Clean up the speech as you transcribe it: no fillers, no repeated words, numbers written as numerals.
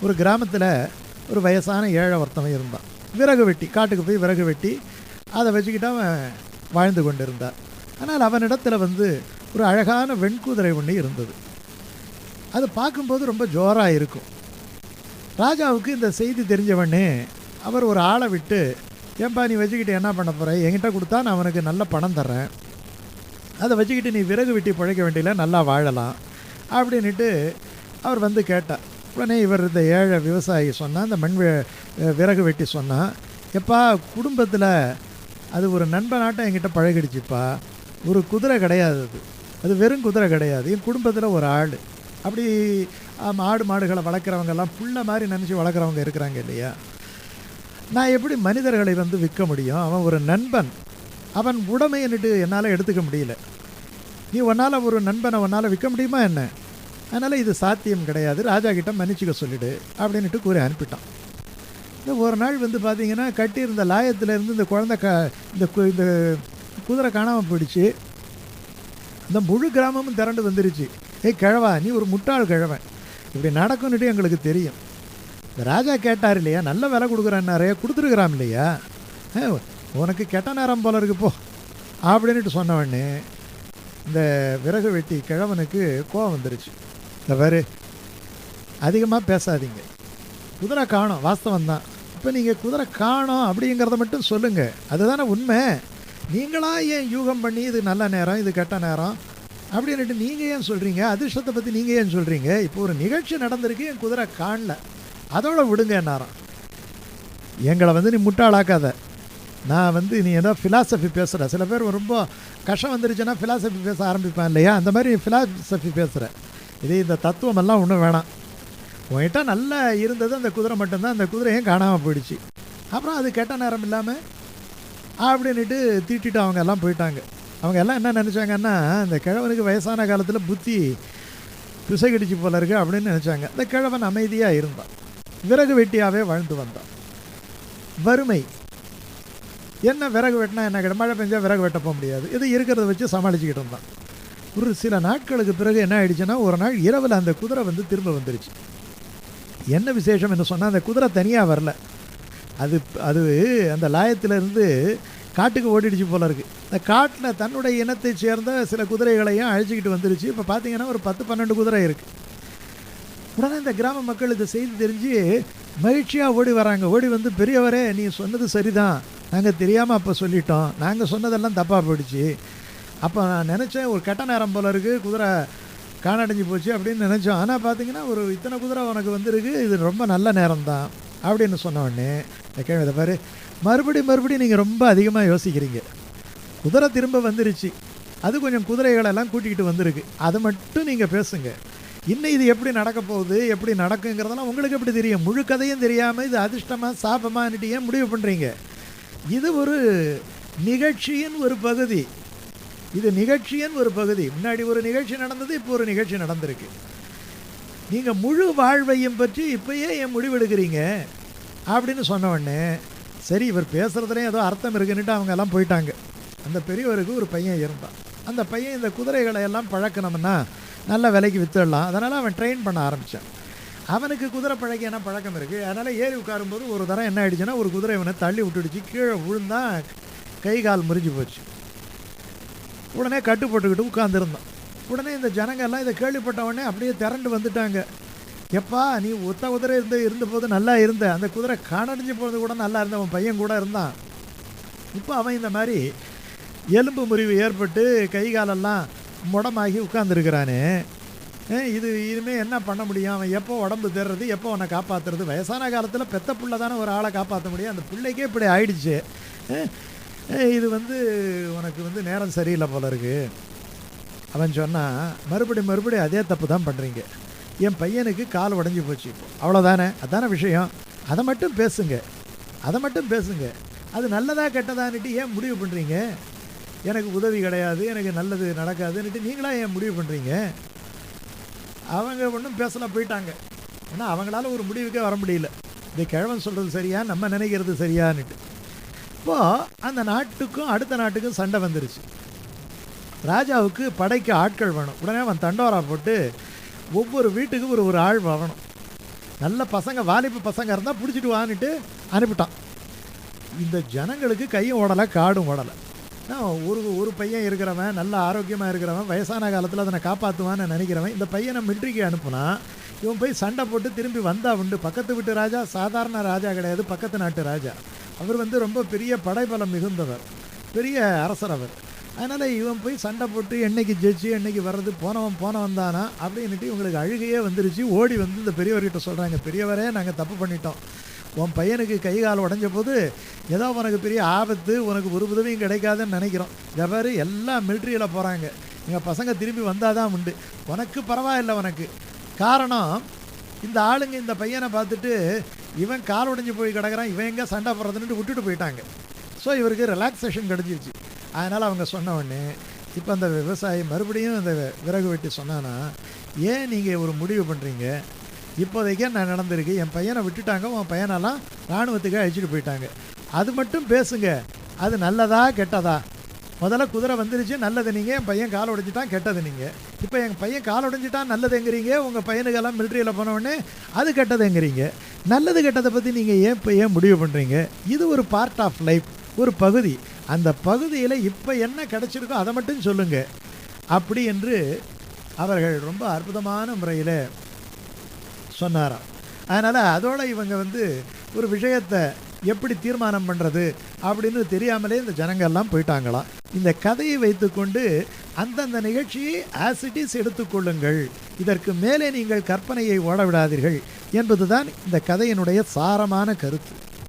ஒரு கிராமத்தில் ஒரு வயசான ஏழை ஒருத்தவன் இருந்தான். விறகு வெட்டி, காட்டுக்கு போய் விறகு வெட்டி அதை வச்சுக்கிட்டு அவன் வாழ்ந்து கொண்டு இருந்தார். ஆனால் அவனிடத்தில் ஒரு அழகான வெண்குதிரை ஒன்று இருந்தது. அது பார்க்கும்போது ரொம்ப ஜோராக இருக்கும். ராஜாவுக்கு இந்த செய்தி தெரிஞ்சவொடனே அவர் ஒரு ஆளை விட்டு, ஏன்பா நீ வச்சுக்கிட்டு என்ன பண்ண போகிற, என்கிட்ட கொடுத்தா நான் அவனுக்கு நல்ல பணம் தர்றேன், அதை வச்சுக்கிட்டு நீ விறகு வெட்டி பிழைக்க வேண்டியல, நல்லா வாழலாம் அப்படின்ட்டு அவர் கேட்டார். உடனே இவர் இந்த ஏழை விவசாயி சொன்னால், இந்த விறகு வெட்டி சொன்னால், எப்பா குடும்பத்தில் அது ஒரு நண்பனாட்டம் என்கிட்ட பழகிடுச்சுப்பா, ஒரு குதிரை கிடையாது, அது வெறும் குதிரை கிடையாது, என் குடும்பத்தில் ஒரு ஆள். அப்படி ஆடு மாடுகளை வளர்க்குறவங்கெல்லாம் புள்ள மாதிரி நினச்சி வளர்க்குறவங்க இருக்கிறாங்க இல்லையா, நான் எப்படி மனிதர்களை விற்க முடியும், அவன் ஒரு நண்பன், அவன் உடமைன்னுட்டு என்னால் எடுத்துக்க முடியல, நீ உன்னால் ஒரு நண்பனை உன்னால் விற்க முடியுமா என்ன, அதனால் இது சாத்தியம் கிடையாது, ராஜா கிட்ட மன்னிச்சிக்க சொல்லிவிடு அப்படின்ட்டு கூறி அனுப்பிட்டான். இந்த ஒரு நாள் பார்த்தீங்கன்னா கட்டியிருந்த லாயத்திலேருந்து இந்த குழந்தை இந்த குதிரை காணாமல் போயிடுச்சு. இந்த முழு கிராமமும் திரண்டு வந்துருச்சு. ஏய் கிழவா, நீ ஒரு முட்டாள் கிழவன், இப்படி நடக்கும்னுட்டு எங்களுக்கு தெரியும். இந்த ராஜா கேட்டார் இல்லையா, நல்ல விலை கொடுக்குறான்னாரே, கொடுத்துருக்குறான் இல்லையா, உனக்கு கெட்ட நேரம் போல இருக்கு போ அப்படின்ட்டு சொன்னவொடனே இந்த விறகு வெட்டி கிழவனுக்கு கோவம் வந்துருச்சு. இந்த வேறு அதிகமாக பேசாதீங்க, குதிரை காணோம், வாஸ்தவம் தான், இப்போ நீங்கள் குதிரை காணோம் அப்படிங்கிறத மட்டும் சொல்லுங்கள், அதுதானே உண்மை, நீங்களாக ஏன் யூகம் பண்ணி இது நல்ல நேரம் இது கெட்ட நேரம் அப்படின்ட்டு நீங்கள் ஏன் சொல்கிறீங்க, அதிர்ஷ்டத்தை பற்றி நீங்கள் ஏன் சொல்கிறீங்க, இப்போ ஒரு நிகழ்ச்சி நடந்திருக்கு, என் குதிரை காணல, அதோட விடுங்க நேரம், எங்களை நீ முட்டாளாக்காத, நான் நீ ஏதோ ஃபிலாசபி பேசுகிற, சில பேர் ரொம்ப கஷ்டம் வந்துருச்சுன்னா ஃபிலாசபி பேச ஆரம்பிப்பேன் இல்லையா, அந்த மாதிரி ஃபிலாசபி பேசுகிற, இது இந்த தத்துவமெல்லாம் ஒன்றும் வேணாம், உன்கிட்ட நல்லா இருந்தது அந்த குதிரை மட்டும்தான், அந்த குதிரையும் காணாமல் போயிடுச்சு, அப்புறம் அது கெட்ட நேரம் இல்லாமல் அப்படின்ட்டு தீட்டிட்டு அவங்க எல்லாம் போயிட்டாங்க. அவங்க எல்லாம் என்ன நினச்சாங்கன்னா, இந்த கிழவனுக்கு வயசான காலத்தில் புத்தி பிசைகடிச்சு போல இருக்கு அப்படின்னு நினச்சாங்க. இந்த கிழவன் அமைதியாக இருந்தான், விறகு வெட்டியாகவே வாழ்ந்து வந்தான். வறுமை என்ன, விறகு வெட்டினா என்ன கிட்ட, மழை பெஞ்சால் விறகு வெட்ட போக முடியாது, இது இருக்கிறத வச்சு சமாளிச்சுக்கிட்டு இருந்தான். ஒரு சில நாட்களுக்கு பிறகு என்ன ஆயிடுச்சுன்னா, ஒரு நாள் இரவில் அந்த குதிரை திரும்ப வந்துருச்சு. என்ன விசேஷம் என்று சொன்னால், அந்த குதிரை தனியாக வரல, அது அந்த லாயத்திலிருந்து காட்டுக்கு ஓடிடுச்சு போல இருக்குது. இந்த காட்டில் தன்னுடைய இனத்தை சேர்ந்த சில குதிரைகளையும் அழைச்சிக்கிட்டு வந்துருச்சு. இப்போ பார்த்தீங்கன்னா ஒரு 10-12 குதிரை இருக்குது. உடனே இந்த கிராம மக்கள் இதை செய்து தெரிஞ்சு மகிழ்ச்சியாக ஓடி வராங்க. ஓடி பெரியவரே நீ சொன்னது சரிதான், நாங்கள் தெரியாமல் அப்போ சொல்லிட்டோம், நாங்கள் சொன்னதெல்லாம் தப்பாக போயிடுச்சு, அப்போ நான் நினச்சேன் ஒரு கெட்ட நேரம் போல் இருக்குது, குதிரை காணடைஞ்சு போச்சு அப்படின்னு நினச்சோம், ஆனால் பார்த்தீங்கன்னா ஒரு இத்தனை குதிரை உனக்கு வந்திருக்கு, இது ரொம்ப நல்ல நேரம்தான் அப்படின்னு சொன்ன உடனே இந்த கேள்வி, இதை பாரு, மறுபடியும் நீங்கள் ரொம்ப அதிகமாக யோசிக்கிறீங்க, குதிரை திரும்ப வந்துருச்சு, அது கொஞ்சம் குதிரைகளெல்லாம் கூட்டிகிட்டு வந்திருக்கு, அதை மட்டும் நீங்கள் பேசுங்க, இன்னும் இது எப்படி நடக்க போகுது, எப்படி நடக்குங்கிறதெல்லாம் உங்களுக்கு எப்படி தெரியும், முழு கதையும் தெரியாமல் இது அதிர்ஷ்டமாக சாபமானுட்டு ஏன் முடிவு பண்ணுறீங்க, இது ஒரு நிகழ்ச்சியின் ஒரு பகுதி, இது நிகழ்ச்சியின் ஒரு பகுதி, முன்னாடி ஒரு நிகழ்ச்சி நடந்தது, இப்போ ஒரு நிகழ்ச்சி நடந்திருக்கு, நீங்கள் முழு வாழ்வையும் பற்றி இப்போயே ஏன் முடிவெடுக்கிறீங்க அப்படின்னு சொன்ன உடனே, சரி இவர் பேசுகிறதுலேயும் ஏதோ அர்த்தம் இருக்குன்னுட்டு அவங்க எல்லாம் போயிட்டாங்க. அந்த பெரியவருக்கு ஒரு பையன் இருந்தான். அந்த பையன் இந்த குதிரைகளை எல்லாம் பழக்கணும்னா நல்ல விலைக்கு விற்றுடலாம், அதனால் அவன் ட்ரெயின் பண்ண ஆரம்பித்தான். அவனுக்கு குதிரை பழக்கின பழக்கம் இருக்குது, அதனால் ஏறி உட்காரும்போது ஒரு தரம் என்ன ஆயிடுச்சுன்னா, ஒரு குதிரை இவனை தள்ளி விட்டுடுச்சு, கீழே விழுந்தான், கை கால் முறிஞ்சு போச்சு. உடனே கட்டு போட்டுக்கிட்டு உட்காந்துருந்தான். உடனே இந்த ஜனங்கள்லாம் இதை கேள்விப்பட்ட உடனே அப்படியே திரண்டு வந்துட்டாங்க. எப்பா நீ ஒத்த குதிரை இருந்த போது நல்லா இருந்த, அந்த குதிரை காணடைஞ்சு போகிறது கூட நல்லா இருந்த, அவன் பையன் கூட இருந்தான், இப்போ அவன் இந்த மாதிரி எலும்பு முறிவு ஏற்பட்டு கை காலெல்லாம் முடமாகி உட்காந்துருக்கிறானே, இது இனிமேல் என்ன பண்ண முடியும், அவன் எப்போ உடம்பு தேர்றது, எப்போ அவனை காப்பாற்றுறது, வயசான காலத்தில் பெத்த பிள்ளை தானே ஒரு ஆளை காப்பாற்ற முடியும், அந்த பிள்ளைக்கே இப்படி ஆயிடுச்சு, இது உனக்கு நேரம் சரியில்லை போல இருக்கு. அவன் சொன்னான், மறுபடியும் அதே தப்பு தான் பண்ணுறீங்க, என் பையனுக்கு கால் உடஞ்சி போச்சு, இப்போ அவ்வளோதானே, அதான விஷயம், அதை மட்டும் பேசுங்க, அது நல்லதா கெட்டதான்னுட்டு ஏன் முடிவு பண்ணுறீங்க, எனக்கு உதவி கிடையாது, எனக்கு நல்லது நடக்காதுன்னுட்டு நீங்களா ஏன் முடிவு பண்ணுறீங்க. அவங்க ஒன்றும் பேசலாம், போயிட்டாங்க. ஏன்னா அவங்களால ஒரு முடிவுக்கே வர முடியல, இந்த கிழவன் சொல்கிறது சரியா, நம்ம நினைக்கிறது சரியான்னுட்டு. இப்போது அந்த நாட்டுக்கும் அடுத்த நாட்டுக்கும் சண்டை வந்துருச்சு. ராஜாவுக்கு படைக்கு ஆட்கள் வேணும். உடனே அவன் தண்டோரா போட்டு ஒவ்வொரு வீட்டுக்கும் ஒரு ஆள் வரணும். நல்ல பசங்க வாலிப பசங்க இருந்தால் பிடிச்சிட்டு வான்னுட்டு அனுப்பிட்டான். இந்த ஜனங்களுக்கு கையும் ஓடலை காடும் ஓடலை. ஒரு ஒரு பையன் இருக்கிறவன் நல்ல ஆரோக்கியமாக இருக்கிறவன் வயசான காலத்தில் அதனை காப்பாற்றுவான்னு நினைக்கிறவன் இந்த பையனை மிலிட்ரிக்கு அனுப்புனா இவன் போய் சண்டை போட்டு திரும்பி வந்தா உண்டு. பக்கத்து வீட்டு ராஜா சாதாரண ராஜா கிடையாது, பக்கத்து நாட்டு ராஜா. அவர் வந்து ரொம்ப பெரிய படைபலம் மிகுந்தவர், பெரிய அரசர் அவர். அதனால் இவன் போய் சண்டை போட்டு என்னைக்கு ஜெயிச்சு என்னைக்கு வர்றது, போனவன் தானா அப்படின்ட்டு இவங்களுக்கு அழுகையே வந்துருச்சு. ஓடி வந்து இந்த பெரியவர்கிட்ட சொல்கிறாங்க, பெரியவரே நாங்கள் தப்பு பண்ணிட்டோம். உன் பையனுக்கு கை கால் உடஞ்ச போது ஏதோ உனக்கு பெரிய ஆபத்து, உனக்கு ஒரு உதவியும் கிடைக்காதுன்னு நினைக்கிறோம். எவ்வாறு எல்லாம் மிலிட்ரியில் போகிறாங்க, எங்கள் பசங்க திரும்பி வந்தால் தான் உண்டு, உனக்கு பரவாயில்லை. உனக்கு காரணம் இந்த ஆளுங்க இந்த பையனை பார்த்துட்டு இவன் கால் உடஞ்சி போய் கிடக்கிறான், இவன் எங்கே சண்டை போடுறதுன்ட்டு விட்டுட்டு போயிட்டாங்க. ஸோ இவருக்கு ரிலாக்ஸேஷன் கிடச்சிருச்சு. அதனால் அவங்க சொன்ன உடனே இப்போ அந்த விவசாயி மறுபடியும் அந்த விறகு வெட்டி சொன்னான்னா, ஏன் நீங்கள் ஒரு முடிவு பண்ணுறீங்க, இப்போதைக்கே நான் நடந்திருக்கு, என் பையனை விட்டுட்டாங்க, உன் பையனெல்லாம் இராணுவத்துக்கு அழைச்சிட்டு போயிட்டாங்க, அது மட்டும் பேசுங்க, அது நல்லதா கெட்டதா? முதல்ல குதிரை வந்துருச்சு, நல்லது நீங்கள், என் பையன் கால் உடைஞ்சிட்டான் கெட்டது நீங்கள். இப்போ என் பையன் கால் உடைஞ்சிட்டான் நல்லது எங்கிறீங்க, உங்கள் பையனுக்கெல்லாம் மிலிட்ரியில் போனவுடனே அது கெட்டது எங்கிறீங்க. நல்லது கெட்டதை பற்றி நீங்கள் ஏன் முடிவு பண்ணுறீங்க? இது ஒரு பார்ட் ஆஃப் லைஃப், ஒரு பகுதி. அந்த பகுதியில் இப்போ என்ன கிடச்சிருக்கோ அதை மட்டும் சொல்லுங்கள் அப்படி என்று அவர்கள் ரொம்ப அற்புதமான முறையில் சொன்னாராம். அதனால் அதோட இவங்க வந்து ஒரு விஷயத்தை எப்படி தீர்மானம் பண்ணுறது அப்படின்னு தெரியாமலே இந்த ஜனங்கள்லாம் போயிட்டாங்களாம். இந்த கதையை வைத்துக்கொண்டு அந்தந்த நிகழ்ச்சியை ஆசிட்டிஸ் எடுத்துக்கொள்ளுங்கள், இதற்கு மேலே நீங்கள் கற்பனையை ஓட விடாதீர்கள் என்பதுதான் இந்த கதையினுடைய சாரமான கருத்து.